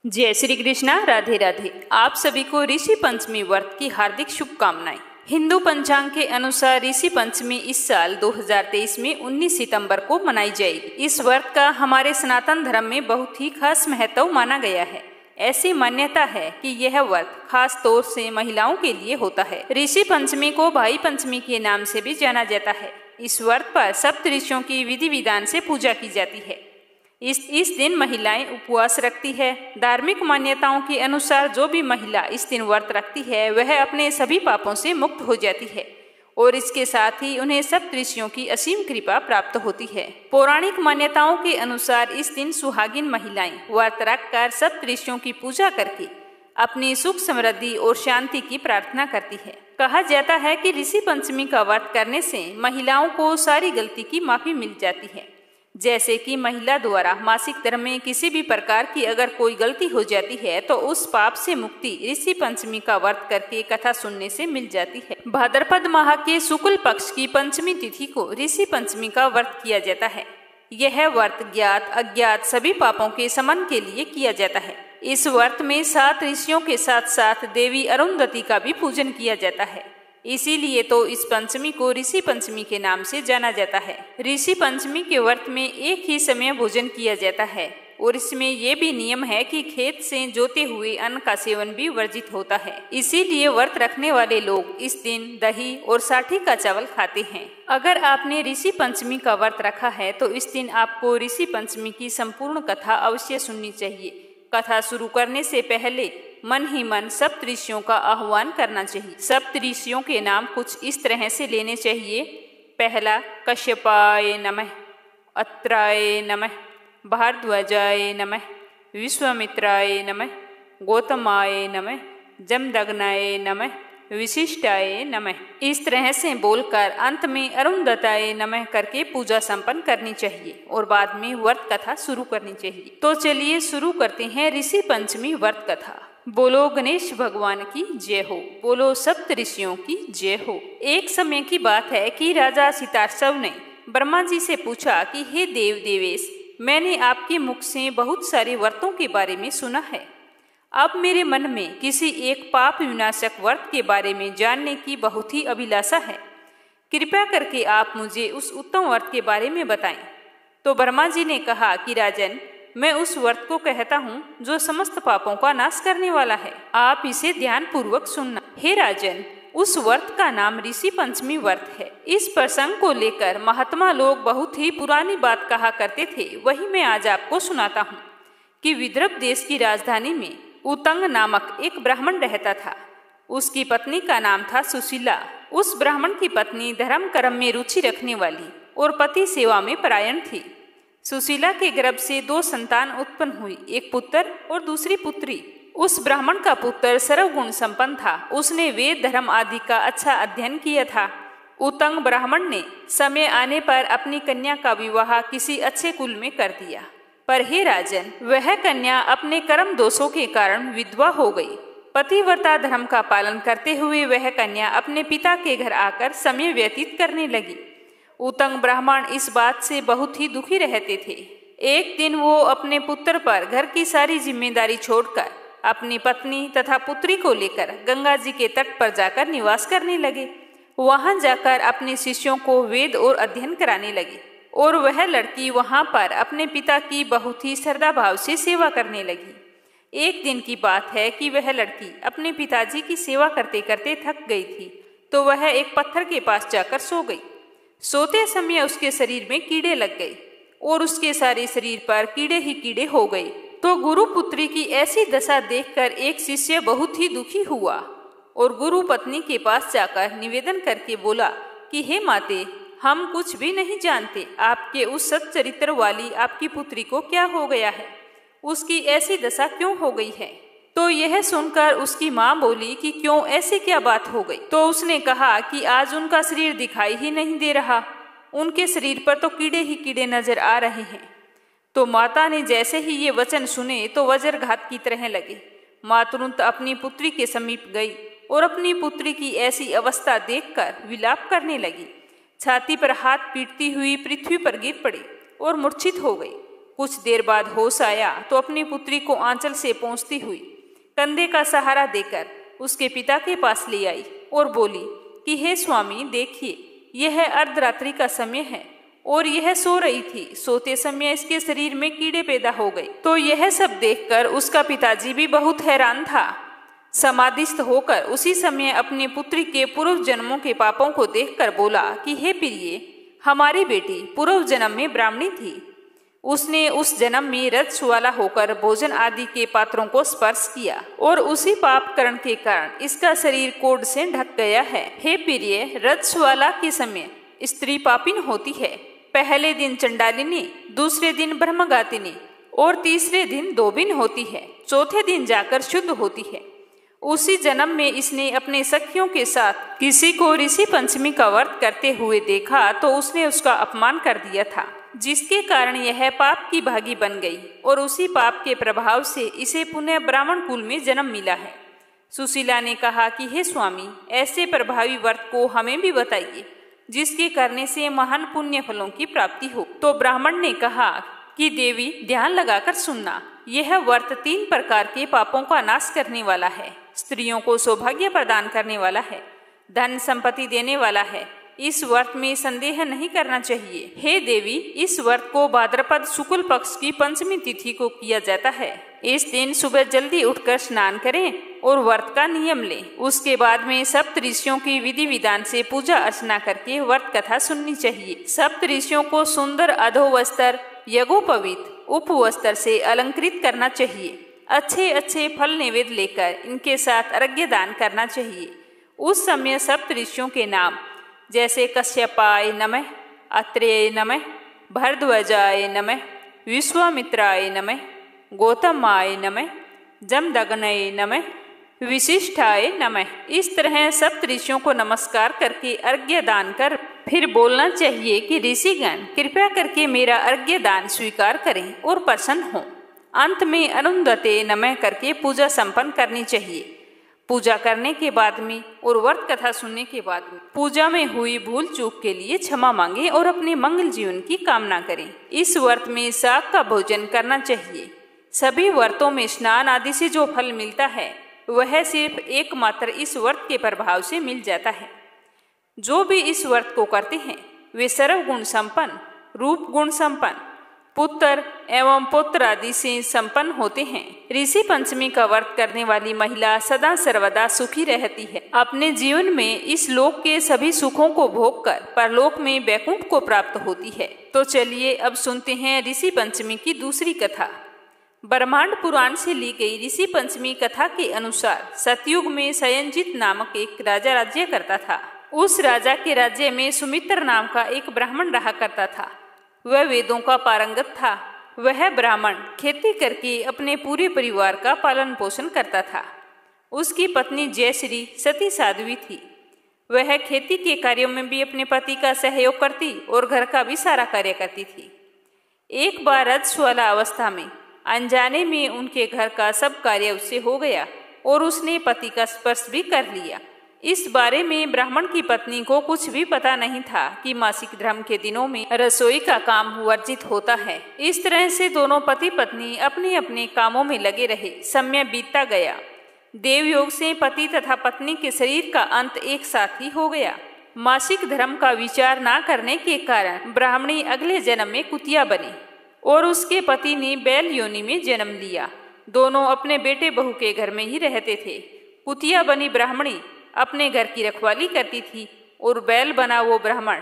जय श्री कृष्णा। राधे राधे। आप सभी को ऋषि पंचमी व्रत की हार्दिक शुभकामनाएं। हिंदू पंचांग के अनुसार ऋषि पंचमी इस साल 2023 में 19 सितंबर को मनाई जाएगी। इस व्रत का हमारे सनातन धर्म में बहुत ही खास महत्व माना गया है। ऐसी मान्यता है कि यह व्रत खास तौर से महिलाओं के लिए होता है। ऋषि पंचमी को भाई पंचमी के नाम से भी जाना जाता है। इस व्रत पर सप्त ऋषियों की विधि विधान से पूजा की जाती है। इस दिन महिलाएं उपवास रखती है। धार्मिक मान्यताओं के अनुसार जो भी महिला इस दिन व्रत रखती है वह अपने सभी पापों से मुक्त हो जाती है और इसके साथ ही उन्हें सप्त ऋषियों की असीम कृपा प्राप्त होती है। पौराणिक मान्यताओं के अनुसार इस दिन सुहागिन महिलाएं व्रत रखकर सप्त ऋषियों की पूजा करके अपनी सुख समृद्धि और शांति की प्रार्थना करती है। कहा जाता है कि ऋषि पंचमी का व्रत करने से महिलाओं को सारी गलती की माफी मिल जाती है। जैसे कि महिला द्वारा मासिक धर्म में किसी भी प्रकार की अगर कोई गलती हो जाती है तो उस पाप से मुक्ति ऋषि पंचमी का व्रत करके कथा सुनने से मिल जाती है। भाद्रपद माह के शुक्ल पक्ष की पंचमी तिथि को ऋषि पंचमी का व्रत किया जाता है। यह व्रत ज्ञात अज्ञात सभी पापों के शमन के लिए किया जाता है। इस व्रत में 7 ऋषियों के साथ साथ देवी अरुंधति का भी पूजन किया जाता है। इसीलिए तो इस पंचमी को ऋषि पंचमी के नाम से जाना जाता है। ऋषि पंचमी के व्रत में एक ही समय भोजन किया जाता है और इसमें यह भी नियम है कि खेत से जोते हुए अन्न का सेवन भी वर्जित होता है। इसीलिए व्रत रखने वाले लोग इस दिन दही और साठी का चावल खाते हैं। अगर आपने ऋषि पंचमी का व्रत रखा है तो इस दिन आपको ऋषि पंचमी की संपूर्ण कथा अवश्य सुननी चाहिए। कथा शुरू करने से पहले मन ही मन सप्त ऋषियों का आह्वान करना चाहिए। सप्त ऋषियों के नाम कुछ इस तरह से लेने चाहिए। पहला कश्यपाय नमः, अत्राय नमः, भारद्वाजाय नमः, विश्वामित्राय नमः, गौतमाय नमः, जमदग्नाय नमः, विशिष्टाय नमः। इस तरह से बोलकर अंत में अरुंधताय नमः करके पूजा संपन्न करनी चाहिए और बाद में व्रत कथा शुरू करनी चाहिए। तो चलिए शुरू करते हैं ऋषि पंचमी व्रत कथा। बोलो गणेश भगवान की जय हो, बोलो सप्त ऋषियों की जय हो। एक समय की बात है कि राजा सितार्षव ने ब्रह्मा जी से पूछा कि हे देव देवेश, मैंने आपके मुख से बहुत सारे व्रतों के बारे में सुना है। अब मेरे मन में किसी एक पाप विनाशक व्रत के बारे में जानने की बहुत ही अभिलाषा है। कृपया करके आप मुझे उस उत्तम व्रत के बारे में बताएं। तो ब्रह्मा जी ने कहा कि राजन, मैं उस व्रत को कहता हूँ जो समस्त पापों का नाश करने वाला है। आप इसे ध्यान पूर्वक सुनना। हे राजन, उस व्रत का नाम ऋषि पंचमी व्रत है। इस प्रसंग को लेकर महात्मा लोग बहुत ही पुरानी बात कहा करते थे, वही मैं आज आपको सुनाता हूँ कि विदर्भ देश की राजधानी में उतंग नामक एक ब्राह्मण रहता था। उसकी पत्नी का नाम था सुशीला। उस ब्राह्मण की पत्नी धर्म कर्म में रुचि रखने वाली और पति सेवा में परायण थी। सुशीला के गर्भ से 2 संतान उत्पन्न हुई, एक पुत्र और दूसरी पुत्री। उस ब्राह्मण का पुत्र सर्वगुण संपन्न था। उसने वेद धर्म आदि का अच्छा अध्ययन किया था। उतंग ब्राह्मण ने समय आने पर अपनी कन्या का विवाह किसी अच्छे कुल में कर दिया। पर हे राजन, वह कन्या अपने कर्म दोषों के कारण विधवा हो गई। पतिव्रता धर्म का पालन करते हुए वह कन्या अपने पिता के घर आकर समय व्यतीत करने लगी। उतंग ब्राह्मण इस बात से बहुत ही दुखी रहते थे। एक दिन वो अपने पुत्र पर घर की सारी जिम्मेदारी छोड़कर अपनी पत्नी तथा पुत्री को लेकर गंगा जी के तट पर जाकर निवास करने लगे। वहां जाकर अपने शिष्यों को वेद और अध्ययन कराने लगे और वह लड़की वहां पर अपने पिता की बहुत ही श्रद्धा भाव से सेवा करने लगी। एक दिन की बात है कि वह लड़की अपने पिताजी की सेवा करते करते थक गई थी, तो वह एक पत्थर के पास जाकर सो गई। सोते समय उसके शरीर में कीड़े लग गए और उसके सारे शरीर पर कीड़े ही कीड़े हो गए। तो गुरु पुत्री की ऐसी दशा देखकर एक शिष्य बहुत ही दुखी हुआ और गुरु पत्नी के पास जाकर निवेदन करके बोला कि हे माते, हम कुछ भी नहीं जानते, आपके उस सच्चरित्र वाली आपकी पुत्री को क्या हो गया है, उसकी ऐसी दशा क्यों हो गई है। तो यह सुनकर उसकी माँ बोली कि क्यों, ऐसी क्या बात हो गई। तो उसने कहा कि आज उनका शरीर दिखाई ही नहीं दे रहा, उनके शरीर पर तो कीड़े ही कीड़े नजर आ रहे हैं। तो माता ने जैसे ही ये वचन सुने तो वज्रघात की तरह लगे। माँ तुरंत अपनी पुत्री के समीप गई और अपनी पुत्री की ऐसी अवस्था देखकर विलाप करने लगी। छाती पर हाथ पीटती हुई पृथ्वी पर गिर पड़ी और मूर्छित हो गई। कुछ देर बाद होश आया तो अपनी पुत्री को आंचल से पोंछती हुई कंधे का सहारा देकर उसके पिता के पास ले आई और बोली कि हे स्वामी, देखिए यह अर्धरात्रि का समय है और यह सो रही थी। सोते समय इसके शरीर में कीड़े पैदा हो गए। तो यह सब देखकर उसका पिताजी भी बहुत हैरान था। समाधिस्थ होकर उसी समय अपनी पुत्री के पूर्व जन्मों के पापों को देखकर बोला कि हे प्रिय, हमारी बेटी पूर्व जन्म में ब्राह्मणी थी। उसने उस जन्म में रजस्वाला होकर भोजन आदि के पात्रों को स्पर्श किया और उसी पाप करण के कारण इसका शरीर कोढ़ से ढक गया है। हे प्रिय, रजस्वाला के समय स्त्री पापिन होती है। पहले दिन चंडालिनी, दूसरे दिन ब्रह्मघातिनी और तीसरे दिन दोबिन होती है। चौथे दिन जाकर शुद्ध होती है। उसी जन्म में इसने अपने सखियों के साथ किसी को ऋषि पंचमी का व्रत करते हुए देखा तो उसने उसका अपमान कर दिया था, जिसके कारण यह पाप की भागी बन गई और उसी पाप के प्रभाव से इसे पुनः ब्राह्मण कुल में जन्म मिला है। सुशीला ने कहा कि हे स्वामी, ऐसे प्रभावी व्रत को हमें भी बताइए जिसके करने से महान पुण्य फलों की प्राप्ति हो। तो ब्राह्मण ने कहा कि देवी, ध्यान लगाकर सुनना। यह व्रत 3 प्रकार के पापों का नाश करने वाला है, स्त्रियों को सौभाग्य प्रदान करने वाला है, धन संपत्ति देने वाला है। इस व्रत में संदेह नहीं करना चाहिए। हे देवी, इस व्रत को भाद्रपद शुक्ल पक्ष की पंचमी तिथि को किया जाता है। इस दिन सुबह जल्दी उठकर स्नान करें और व्रत का नियम लें। उसके बाद में सप्त ऋषियों की विधि विधान से पूजा अर्चना करके व्रत कथा सुननी चाहिए। सप्त ऋषियों को सुंदर अधोवस्त्र, यज्ञोपवीत, उपवस्त्र से अलंकृत करना चाहिए। अच्छे अच्छे फल नैवेद्य लेकर इनके साथ अर्घ्य दान करना चाहिए। उस समय सप्त ऋषियों के नाम जैसे कश्यपाय नमः, अत्रेय नमः, भरद्वाजाय नमः, विश्वामित्राय नमः, गौतमाय नमः, जमदग्नये नमः, विशिष्टाय नमः, इस तरह सप्त ऋषियों को नमस्कार करके अर्घ्य दान कर फिर बोलना चाहिए कि ऋषिगण कृपया करके मेरा अर्घ्य दान स्वीकार करें और प्रसन्न हों। अंत में अरुंधते नमः करके पूजा संपन्न करनी चाहिए। पूजा करने के बाद में और व्रत कथा सुनने के बाद में पूजा में हुई भूल चूक के लिए क्षमा मांगे और अपने मंगल जीवन की कामना करें। इस व्रत में शाक का भोजन करना चाहिए। सभी व्रतों में स्नान आदि से जो फल मिलता है वह सिर्फ एकमात्र इस व्रत के प्रभाव से मिल जाता है। जो भी इस व्रत को करते हैं वे सर्वगुण संपन्न, रूप गुण संपन्न, पुत्र एवं पुत्र आदि से संपन्न होते हैं। ऋषि पंचमी का व्रत करने वाली महिला सदा सर्वदा सुखी रहती है। अपने जीवन में इस लोक के सभी सुखों को भोगकर परलोक में वैकुंठ को प्राप्त होती है। तो चलिए अब सुनते हैं ऋषि पंचमी की दूसरी कथा। ब्रह्मांड पुराण से ली गई ऋषि पंचमी कथा के अनुसार सतयुग में सयंजित नामक एक राजा राज्य करता था। उस राजा के राज्य में सुमित्र नाम का एक ब्राह्मण रहा करता था। वह वेदों का पारंगत था। वह ब्राह्मण खेती करके अपने पूरे परिवार का पालन पोषण करता था। उसकी पत्नी जयश्री सती साध्वी थी। वह खेती के कार्यों में भी अपने पति का सहयोग करती और घर का भी सारा कार्य करती थी। एक बार रजस्वाला अवस्था में अनजाने में उनके घर का सब कार्य उससे हो गया और उसने पति का स्पर्श भी कर लिया। इस बारे में ब्राह्मण की पत्नी को कुछ भी पता नहीं था कि मासिक धर्म के दिनों में रसोई का काम वर्जित होता है। इस तरह से दोनों पति पत्नी अपने अपने कामों में लगे रहे। समय बीतता गया। देवयोग से पति तथा पत्नी के शरीर का अंत एक साथ ही हो गया। मासिक धर्म का विचार न करने के कारण ब्राह्मणी अगले जन्म में कुतिया बनी और उसके पति ने बैल योनि में जन्म लिया। दोनों अपने बेटे बहू के घर में ही रहते थे। कुतिया बनी ब्राह्मणी अपने घर की रखवाली करती थी और बैल बना वो ब्राह्मण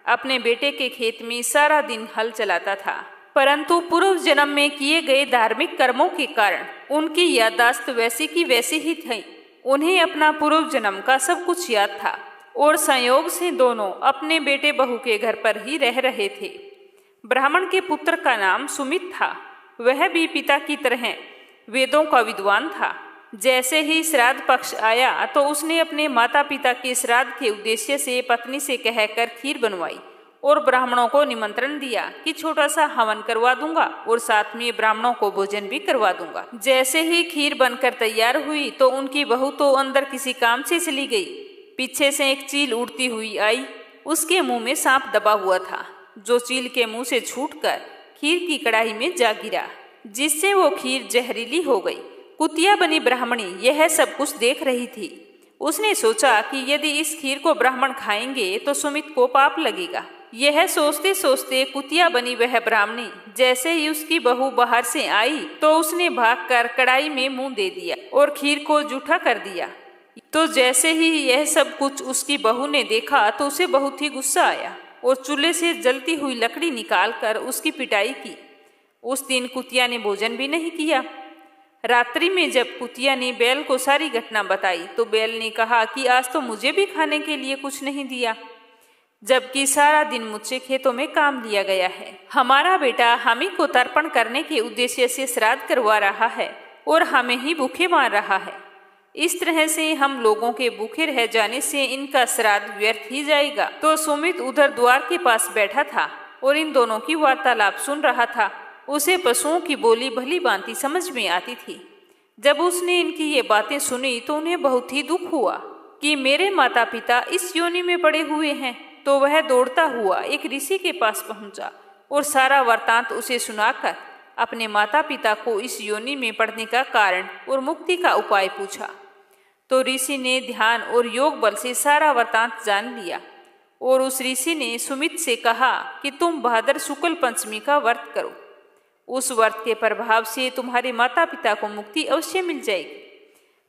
अपने बेटे के खेत में सारा दिन हल चलाता था। परंतु पूर्व जन्म में किए गए धार्मिक कर्मों के कारण उनकी याददाश्त वैसी की वैसी ही थी। उन्हें अपना पूर्व जन्म का सब कुछ याद था और संयोग से दोनों अपने बेटे बहू के घर पर ही रह रहे थे। ब्राह्मण के पुत्र का नाम सुमित था। वह भी पिता की तरह वेदों का विद्वान था। जैसे ही श्राद्ध पक्ष आया तो उसने अपने माता पिता के श्राद्ध के उद्देश्य से पत्नी से कहकर खीर बनवाई और ब्राह्मणों को निमंत्रण दिया कि छोटा सा हवन करवा दूंगा और साथ में ब्राह्मणों को भोजन भी करवा दूंगा। जैसे ही खीर बनकर तैयार हुई तो उनकी बहू तो अंदर किसी काम से चली गई। पीछे से एक चील उड़ती हुई आई। उसके मुंह में सांप दबा हुआ था, जो चील के मुंह से छूटकर खीर की कढ़ाई में जा गिरा, जिससे वो खीर जहरीली हो गई। कुतिया बनी ब्राह्मणी यह सब कुछ देख रही थी। उसने सोचा कि यदि इस खीर को ब्राह्मण खाएंगे तो सुमित को पाप लगेगा। यह सोचते सोचते कुतिया बनी वह ब्राह्मणी जैसे ही उसकी बहू बाहर से आई तो उसने भागकर कढ़ाई में मुंह दे दिया और खीर को जूठा कर दिया। तो जैसे ही यह सब कुछ उसकी बहू ने देखा तो उसे बहुत ही गुस्सा आया और चूल्हे से जलती हुई लकड़ी निकालकर उसकी पिटाई की। उस दिन कुतिया ने भोजन भी नहीं किया। रात्रि में जब कुतिया ने बैल को सारी घटना बताई तो बैल ने कहा कि आज तो मुझे भी खाने के लिए कुछ नहीं दिया, जबकि सारा दिन मुझसे खेतों में काम लिया गया है। हमारा बेटा हमें को तर्पण करने के उद्देश्य से श्राद्ध करवा रहा है और हमें ही भूखे मार रहा है। इस तरह से हम लोगों के भूखे रह जाने से इनका श्राद्ध व्यर्थ ही जाएगा। तो सुमित उधर द्वार के पास बैठा था और इन दोनों की वार्तालाप सुन रहा था। उसे पशुओं की बोली भली भांति समझ में आती थी। जब उसने इनकी ये बातें सुनी तो उन्हें बहुत ही दुख हुआ कि मेरे माता पिता इस योनि में पड़े हुए हैं। तो वह दौड़ता हुआ एक ऋषि के पास पहुंचा और सारा वृत्तांत उसे सुनाकर अपने माता पिता को इस योनि में पड़ने का कारण और मुक्ति का उपाय पूछा। तो ऋषि ने ध्यान और योग बल से सारा वृत्तांत जान लिया और उस ऋषि ने सुमित से कहा कि तुम भाद्र शुक्ल पंचमी का व्रत करो। उस व्रत के प्रभाव से तुम्हारे माता पिता को मुक्ति अवश्य मिल जाएगी।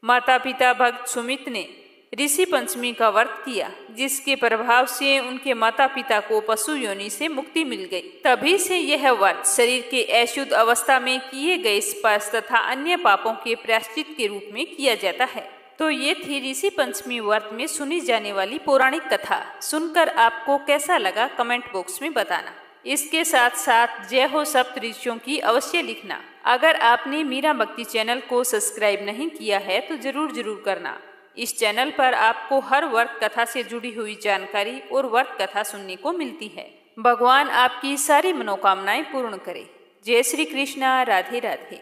माता पिता भक्त सुमित ने ऋषि पंचमी का व्रत किया, जिसके प्रभाव से उनके माता पिता को पशु योनि से मुक्ति मिल गई। तभी से यह व्रत शरीर के अशुद्ध अवस्था में किए गए स्पर्श तथा अन्य पापों के प्रायश्चित के रूप में किया जाता है। तो ये थी ऋषि पंचमी व्रत में सुनी जाने वाली पौराणिक कथा। सुनकर आपको कैसा लगा कमेंट बॉक्स में बताना। इसके साथ साथ जय हो सप्त ऋषियों की अवश्य लिखना। अगर आपने मीरा भक्ति चैनल को सब्सक्राइब नहीं किया है तो जरूर करना। इस चैनल पर आपको हर व्रत कथा से जुड़ी हुई जानकारी और व्रत कथा सुनने को मिलती है। भगवान आपकी सारी मनोकामनाएं पूर्ण करे। जय श्री कृष्णा। राधे राधे।